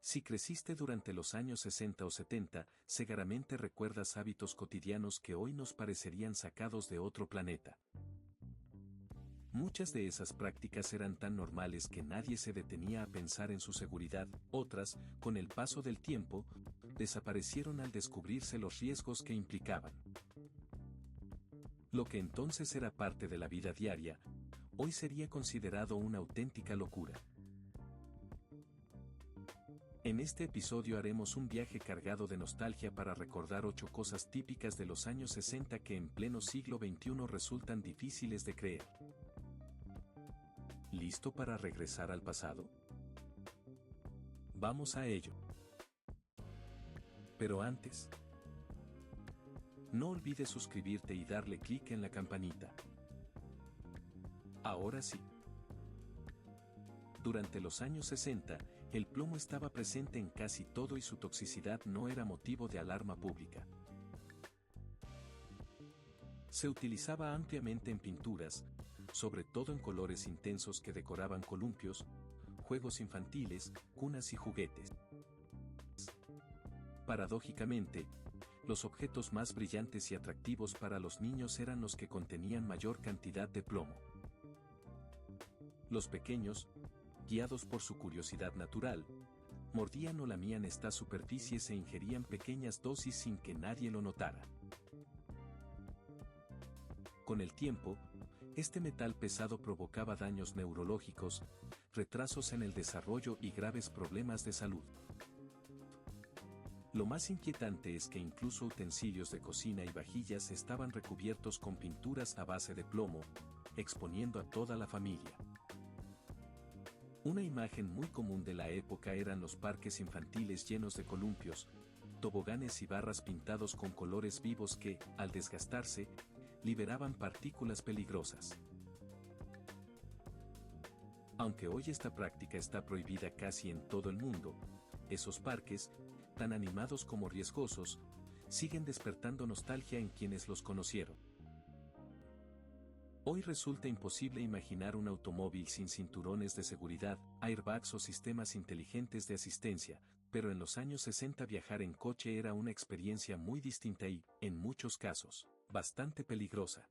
Si creciste durante los años 60 o 70, seguramente recuerdas hábitos cotidianos que hoy nos parecerían sacados de otro planeta. Muchas de esas prácticas eran tan normales que nadie se detenía a pensar en su seguridad, otras, con el paso del tiempo, desaparecieron al descubrirse los riesgos que implicaban. Lo que entonces era parte de la vida diaria, hoy sería considerado una auténtica locura. En este episodio haremos un viaje cargado de nostalgia para recordar 8 cosas típicas de los años 60 que en pleno siglo XXI resultan difíciles de creer. ¿Listo para regresar al pasado? Vamos a ello. Pero antes, no olvides suscribirte y darle clic en la campanita. Ahora sí. Durante los años 60, el plomo estaba presente en casi todo y su toxicidad no era motivo de alarma pública. Se utilizaba ampliamente en pinturas, sobre todo en colores intensos que decoraban columpios, juegos infantiles, cunas y juguetes. Paradójicamente, los objetos más brillantes y atractivos para los niños eran los que contenían mayor cantidad de plomo. Los pequeños, guiados por su curiosidad natural, mordían o lamían estas superficies e ingerían pequeñas dosis sin que nadie lo notara. Con el tiempo, este metal pesado provocaba daños neurológicos, retrasos en el desarrollo y graves problemas de salud. Lo más inquietante es que incluso utensilios de cocina y vajillas estaban recubiertos con pinturas a base de plomo, exponiendo a toda la familia. Una imagen muy común de la época eran los parques infantiles llenos de columpios, toboganes y barras pintados con colores vivos que, al desgastarse, liberaban partículas peligrosas. Aunque hoy esta práctica está prohibida casi en todo el mundo, esos parques, tan animados como riesgosos, siguen despertando nostalgia en quienes los conocieron. Hoy resulta imposible imaginar un automóvil sin cinturones de seguridad, airbags o sistemas inteligentes de asistencia, pero en los años 60 viajar en coche era una experiencia muy distinta y, en muchos casos, bastante peligrosa.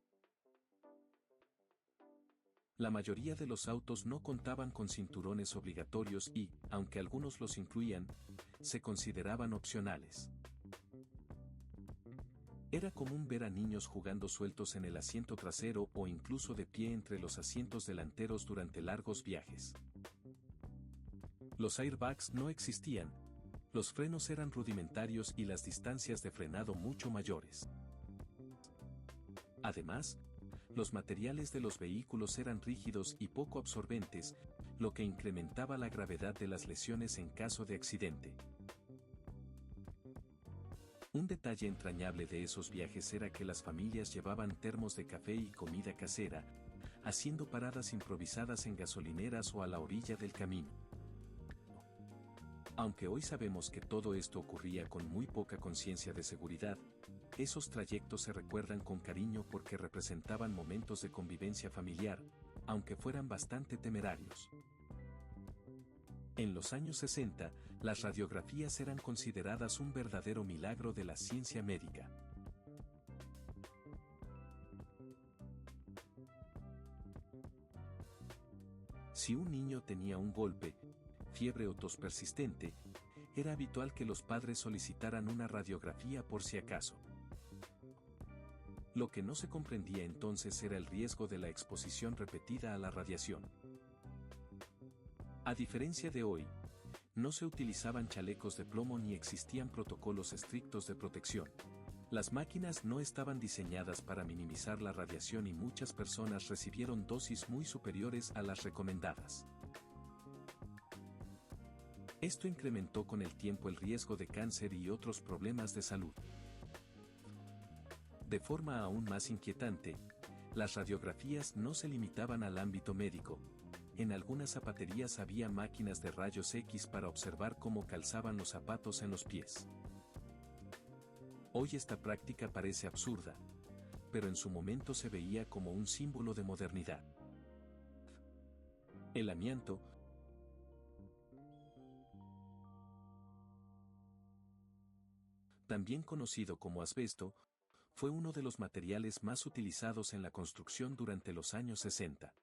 La mayoría de los autos no contaban con cinturones obligatorios y, aunque algunos los incluían, se consideraban opcionales. Era común ver a niños jugando sueltos en el asiento trasero o incluso de pie entre los asientos delanteros durante largos viajes. Los airbags no existían, los frenos eran rudimentarios y las distancias de frenado mucho mayores. Además, los materiales de los vehículos eran rígidos y poco absorbentes, lo que incrementaba la gravedad de las lesiones en caso de accidente. Un detalle entrañable de esos viajes era que las familias llevaban termos de café y comida casera, haciendo paradas improvisadas en gasolineras o a la orilla del camino. Aunque hoy sabemos que todo esto ocurría con muy poca conciencia de seguridad, esos trayectos se recuerdan con cariño porque representaban momentos de convivencia familiar, aunque fueran bastante temerarios. En los años 60, las radiografías eran consideradas un verdadero milagro de la ciencia médica. Si un niño tenía un golpe, fiebre o tos persistente, era habitual que los padres solicitaran una radiografía por si acaso. Lo que no se comprendía entonces era el riesgo de la exposición repetida a la radiación. A diferencia de hoy, no se utilizaban chalecos de plomo ni existían protocolos estrictos de protección. Las máquinas no estaban diseñadas para minimizar la radiación y muchas personas recibieron dosis muy superiores a las recomendadas. Esto incrementó con el tiempo el riesgo de cáncer y otros problemas de salud. De forma aún más inquietante, las radiografías no se limitaban al ámbito médico. En algunas zapaterías había máquinas de rayos X para observar cómo calzaban los zapatos en los pies. Hoy esta práctica parece absurda, pero en su momento se veía como un símbolo de modernidad. El amianto también conocido como asbesto, fue uno de los materiales más utilizados en la construcción durante los años 60.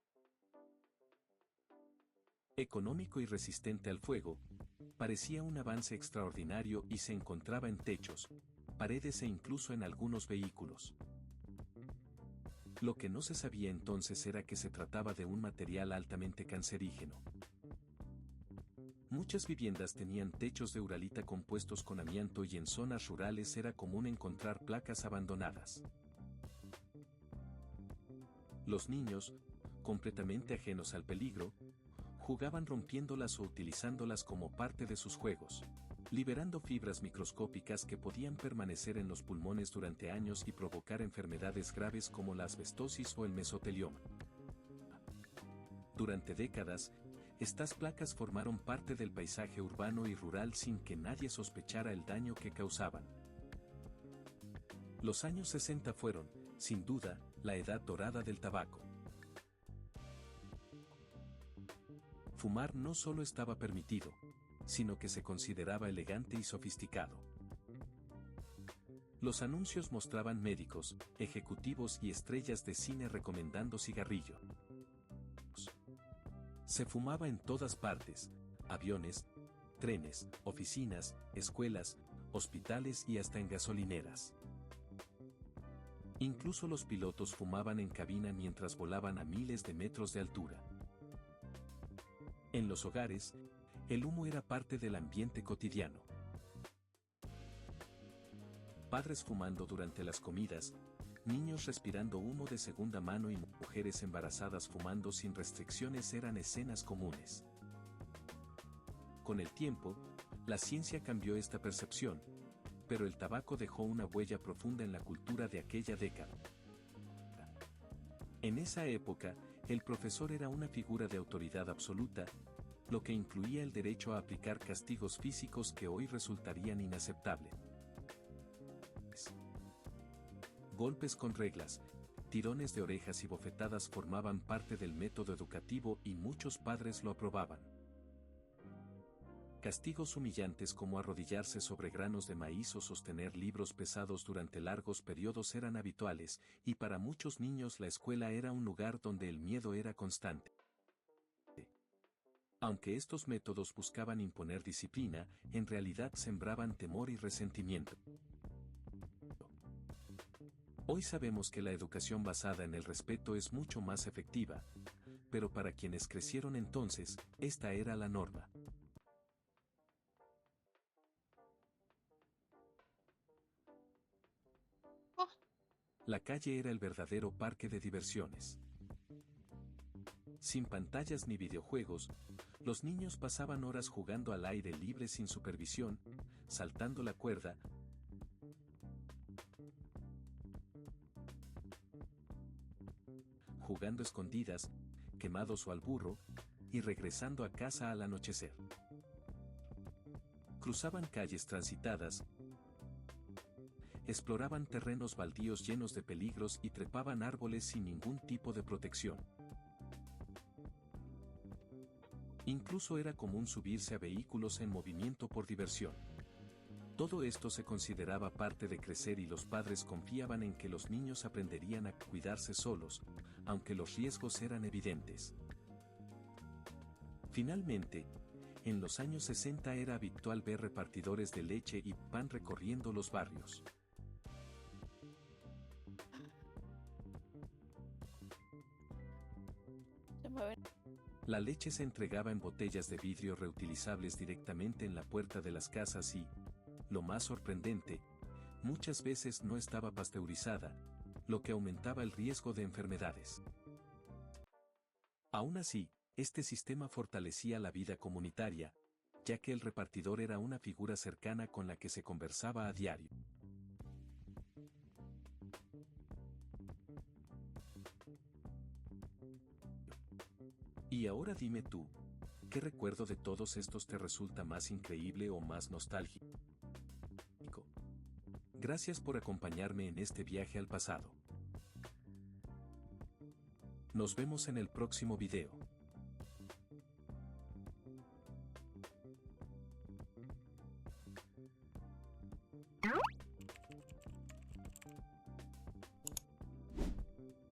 Económico y resistente al fuego, parecía un avance extraordinario y se encontraba en techos, paredes e incluso en algunos vehículos. Lo que no se sabía entonces era que se trataba de un material altamente cancerígeno. Muchas viviendas tenían techos de uralita compuestos con amianto y en zonas rurales era común encontrar placas abandonadas. Los niños, completamente ajenos al peligro, jugaban rompiéndolas o utilizándolas como parte de sus juegos, liberando fibras microscópicas que podían permanecer en los pulmones durante años y provocar enfermedades graves como la asbestosis o el mesotelioma. Durante décadas, estas placas formaron parte del paisaje urbano y rural sin que nadie sospechara el daño que causaban. Los años 60 fueron, sin duda, la edad dorada del tabaco. Fumar no solo estaba permitido, sino que se consideraba elegante y sofisticado. Los anuncios mostraban médicos, ejecutivos y estrellas de cine recomendando cigarrillos. Se fumaba en todas partes: aviones, trenes, oficinas, escuelas, hospitales y hasta en gasolineras. Incluso los pilotos fumaban en cabina mientras volaban a miles de metros de altura. En los hogares, el humo era parte del ambiente cotidiano. Padres fumando durante las comidas, niños respirando humo de segunda mano y mujeres embarazadas fumando sin restricciones eran escenas comunes. Con el tiempo, la ciencia cambió esta percepción, pero el tabaco dejó una huella profunda en la cultura de aquella década. En esa época, el profesor era una figura de autoridad absoluta, lo que incluía el derecho a aplicar castigos físicos que hoy resultarían inaceptables. Golpes con reglas, tirones de orejas y bofetadas formaban parte del método educativo y muchos padres lo aprobaban. Castigos humillantes como arrodillarse sobre granos de maíz o sostener libros pesados durante largos periodos eran habituales, y para muchos niños la escuela era un lugar donde el miedo era constante. Aunque estos métodos buscaban imponer disciplina, en realidad sembraban temor y resentimiento. Hoy sabemos que la educación basada en el respeto es mucho más efectiva, pero para quienes crecieron entonces, esta era la norma. La calle era el verdadero parque de diversiones. Sin pantallas ni videojuegos, los niños pasaban horas jugando al aire libre sin supervisión, saltando la cuerda, jugando escondidas, quemados o al burro, y regresando a casa al anochecer. Cruzaban calles transitadas, exploraban terrenos baldíos llenos de peligros y trepaban árboles sin ningún tipo de protección. Incluso era común subirse a vehículos en movimiento por diversión. Todo esto se consideraba parte de crecer y los padres confiaban en que los niños aprenderían a cuidarse solos, aunque los riesgos eran evidentes. Finalmente, en los años 60 era habitual ver repartidores de leche y pan recorriendo los barrios. La leche se entregaba en botellas de vidrio reutilizables directamente en la puerta de las casas y, lo más sorprendente, muchas veces no estaba pasteurizada, lo que aumentaba el riesgo de enfermedades. Aún así, este sistema fortalecía la vida comunitaria, ya que el repartidor era una figura cercana con la que se conversaba a diario. Y ahora dime tú, ¿qué recuerdo de todos estos te resulta más increíble o más nostálgico? Gracias por acompañarme en este viaje al pasado. Nos vemos en el próximo video.